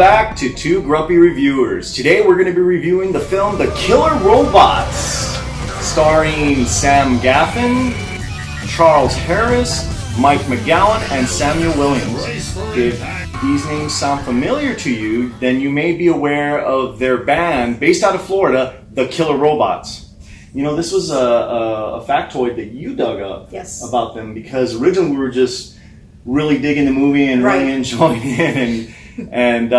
back to Two Grumpy Reviewers. Today we're going to be reviewing the film The Killer Robots, starring Sam Gaffin, Charles Harris, Mike McGowan, and Samuel Williams. If these names sound familiar to you, then you may be aware of their band based out of Florida, The Killer Robots. You know, this was a factoid that you dug up about them, because originally we were just really digging the movie and really enjoying it, and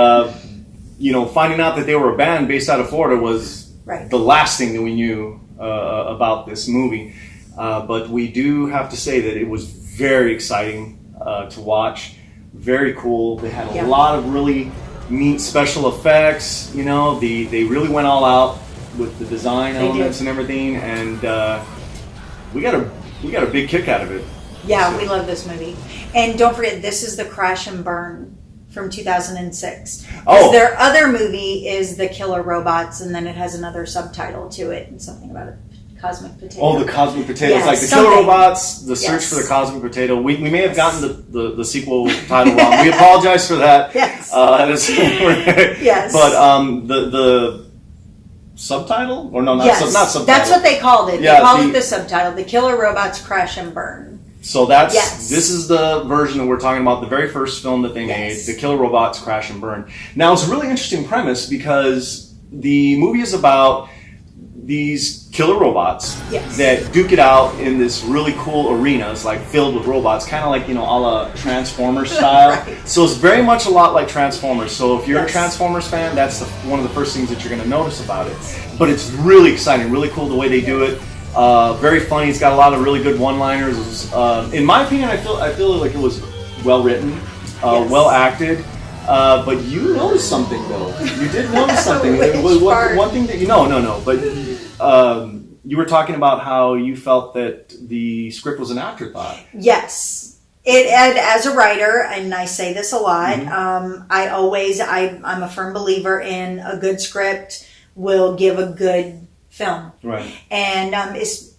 you know, finding out that they were a band based out of Florida was the last thing that we knew about this movie. But we do have to say that it was very exciting to watch. Very cool. They had a lot of really neat special effects. You know, they really went all out with the design elements and everything, and we got a big kick out of it. Yeah, we love this movie. And don't forget, this is the Crash and Burn from 2006. Oh. Their other movie is The Killer Robots, and then it has another subtitle to it, and something about a cosmic potato. Oh, the cosmic potato. It's like The Killer Robots, The Search for the Cosmic Potato. We may have gotten the sequel title wrong. We apologize for that. Yes. Yes. But the subtitle? Or no, not subtitle. That's what they called it. They called it the subtitle, The Killer Robots Crash and Burn. So this is the version that we're talking about, the very first film that they made, The Killer Robots Crash and Burn. Now, it's a really interesting premise because the movie is about these killer robots that duke it out in this really cool arena. It's like filled with robots, kind of like, you know, a la Transformers style. So it's very much a lot like Transformers. So if you're a Transformers fan, that's one of the first things that you're going to notice about it. But it's really exciting, really cool the way they do it. Very funny. It's got a lot of really good one-liners. In my opinion, I feel like it was well written, well acted. But you noticed something, though. You did notice something. One thing that but you were talking about how you felt that the script was an afterthought. Yes. And as a writer, and I say this a lot, I'm a firm believer in a good script will give a good film. Right. And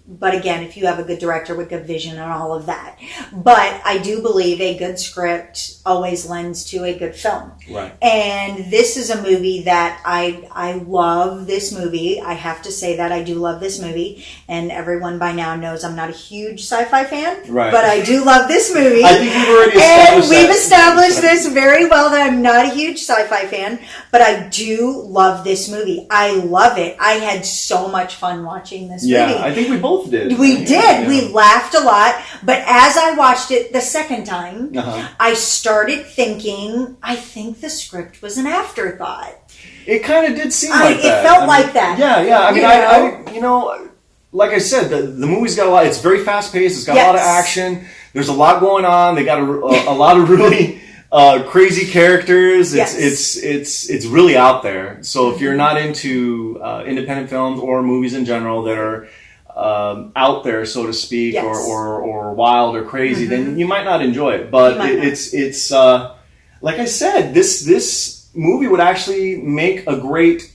but again, if you have a good director with good vision and all of that. But I do believe a good script always lends to a good film. Right. And this is a movie that I love this movie. I have to say that I do love this movie. And everyone by now knows I'm not a huge sci-fi fan. Right. But I do love this movie. I think we've already established we've established this very well, that I'm not a huge sci-fi fan. But I do love this movie. I love it. I had so much fun watching this movie. Yeah, I think we both did. We did. Yeah. We laughed a lot. But as I watched it the second time, I started thinking, I think the script was an afterthought. It kind of did seem like that. It felt like that. Yeah. I mean, I like I said, the movie's got a lot. It's very fast paced. It's got a lot of action. There's a lot going on. They got a lot of really crazy characters. It's really out there. So if you're not into independent films or movies in general that are out there, so to speak, or wild or crazy, then you might not enjoy it. But it's like I said, this movie would actually make a great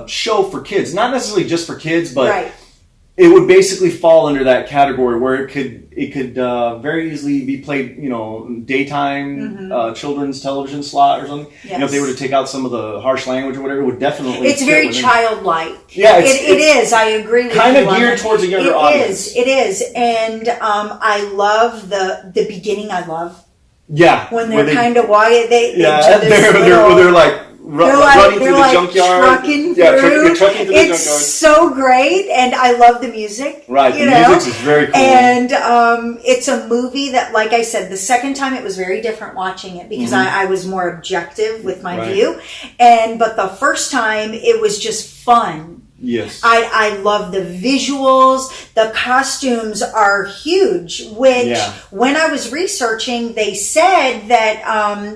show for kids. Not necessarily just for kids, but it would basically fall under that category where it could very easily be played, you know, daytime children's television slot or something. Yes. You know, if they were to take out some of the harsh language or whatever, it would definitely. It's very childlike. Yeah, it is. I agree with you. Kind of geared towards a younger audience. It is, and I love the beginning. I love. Yeah, when they're kind of walking, they're like. Running through the junkyard. Trucking through the junkyard. It's so great, and I love the music. Right, the music is very cool. And it's a movie that, like I said, the second time it was very different watching it because I was more objective with my view. But the first time it was just fun. Yes. I love the visuals. The costumes are huge, which when I was researching, they said that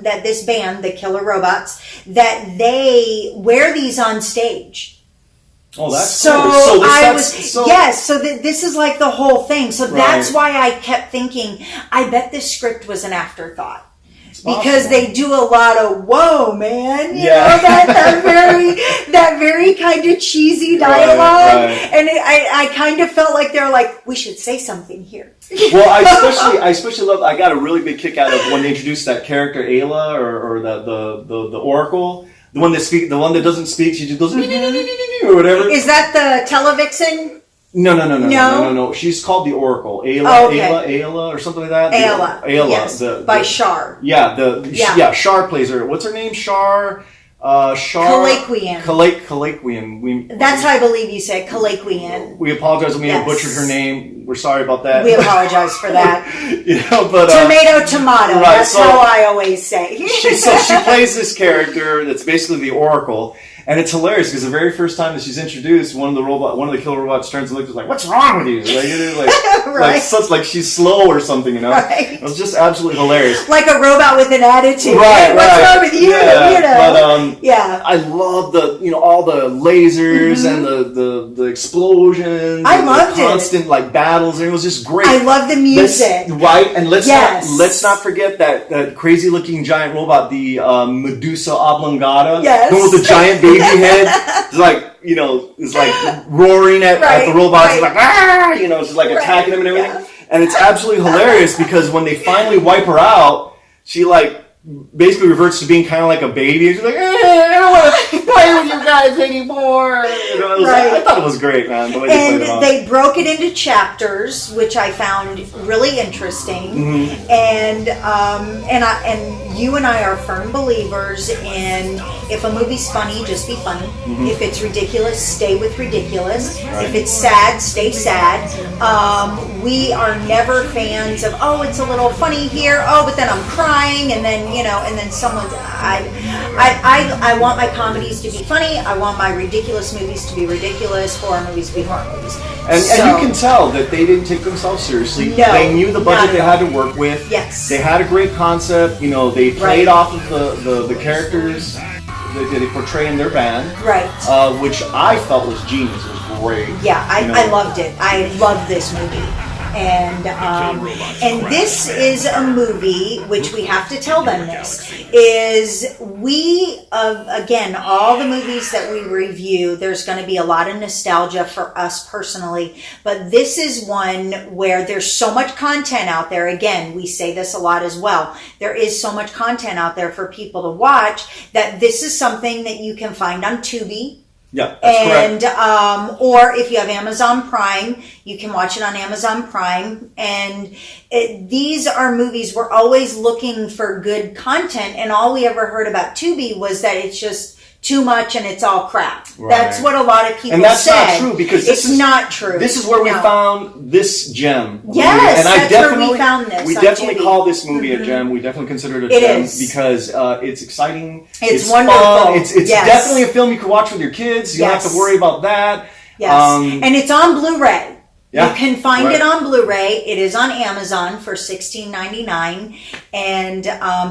that this band, the Killer Robots, that they wear these on stage. Oh, that's cool. So this is like the whole thing. So that's why I kept thinking, I bet this script was an afterthought. Because they do a lot of whoa, man, you know, that very kind of cheesy dialogue, and I kind of felt like they're like, we should say something here. Well, I especially love. I got a really big kick out of when they introduced that character Ayla or the Oracle, the one that doesn't speak. She just goes or whatever. Is that the Televixen? No. She's called the Oracle. Ayla or something like that. Ayla. Yes. By Shar. Yeah, Shar plays her. What's her name? Shar. Calaquian. Calaquian. That's how I believe you said Calaquian. We apologize when we butchered her name. We're sorry about that. We apologize for that. But tomato. Right, that's how I always say. She plays this character that's basically the Oracle. And it's hilarious because the very first time that she's introduced, one of the killer robots turns and looks like, "What's wrong with you?" Like she's slow or something, you know. Right. It was just absolutely hilarious. Like a robot with an attitude. Right. Hey, what's wrong with you? But I love all the lasers and the explosions. I loved the constant battles, and it was just great. I love the music. And let's not forget that crazy looking giant robot, the Medusa oblongata. Yes. The one with the giant baby head. It's like roaring at the robots. It's like, it's just like attacking them and everything. Yeah. And it's absolutely hilarious because when they finally wipe her out, she basically reverts to being kind of like a baby. And she's like, I don't want to play with you guys anymore. I thought it was great, man. The way they broke it into chapters, which I found really interesting. Mm-hmm. And you and I are firm believers in if a movie's funny, just be funny. Mm-hmm. If it's ridiculous, stay with ridiculous. Right. If it's sad, stay sad. We are never fans of it's a little funny here. But then I'm crying, and then and then someone. I want my comedies to be funny. I want my ridiculous movies to be ridiculous. Horror movies to be horror movies. And you can tell that they didn't take themselves seriously. No, they knew the budget they had to work with. Yes. They had a great concept. They played off of the characters that they portray in their band. Right. Which I felt was genius. It was great. Yeah, I loved it. I loved this movie. And this is a movie, which we have to tell them this, is again, all the movies that we review, there's going to be a lot of nostalgia for us personally, but this is one where there's so much content out there. Again, we say this a lot as well. There is so much content out there for people to watch that this is something that you can find on Tubi. Yeah, that's correct. Or if you have Amazon Prime, you can watch it on Amazon Prime. And these are movies, we're always looking for good content, and all we ever heard about Tubi was that it's just too much and it's all crap. Right. That's what a lot of people say. And that's not true because it's not true. This is where we found this gem. Yes, and that's where we found this. We definitely call this movie a gem. We definitely consider it a gem because it's exciting. It's wonderful. Fun. It's definitely a film you can watch with your kids. You don't have to worry about that. Yes. And it's on Blu-ray. Yeah, you can find it on Blu-ray. It is on Amazon for $16.99, and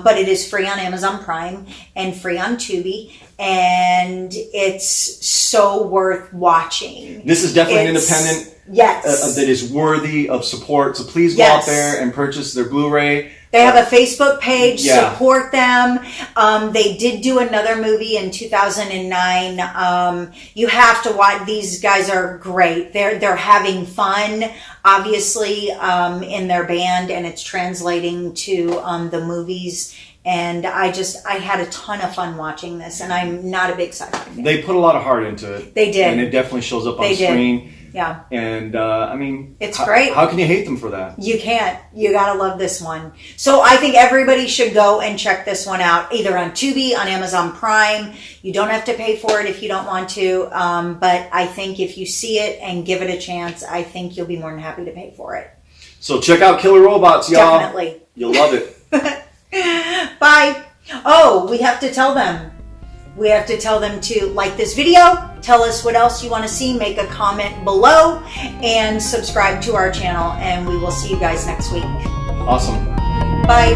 but it is free on Amazon Prime and free on Tubi, and it's so worth watching. This is definitely an independent that is worthy of support. So please go out there and purchase their Blu-ray. They have a Facebook page. Support them. They did do another movie in 2009. You have to watch. These guys are great. They're having fun, obviously, in their band, and it's translating to the movies. And I had a ton of fun watching this, and I'm not a big sci-fi fan. They put a lot of heart into it. They did. And it definitely shows up on screen. Yeah. And, it's great. How can you hate them for that? You can't. You gotta love this one. So I think everybody should go and check this one out, either on Tubi, on Amazon Prime. You don't have to pay for it if you don't want to. But I think if you see it and give it a chance, I think you'll be more than happy to pay for it. So check out Killer Robots, y'all. Definitely. You'll love it. Bye. Oh, we have to tell them. We have to tell them to like this video, tell us what else you want to see, make a comment below, and subscribe to our channel, and we will see you guys next week. Awesome. Bye.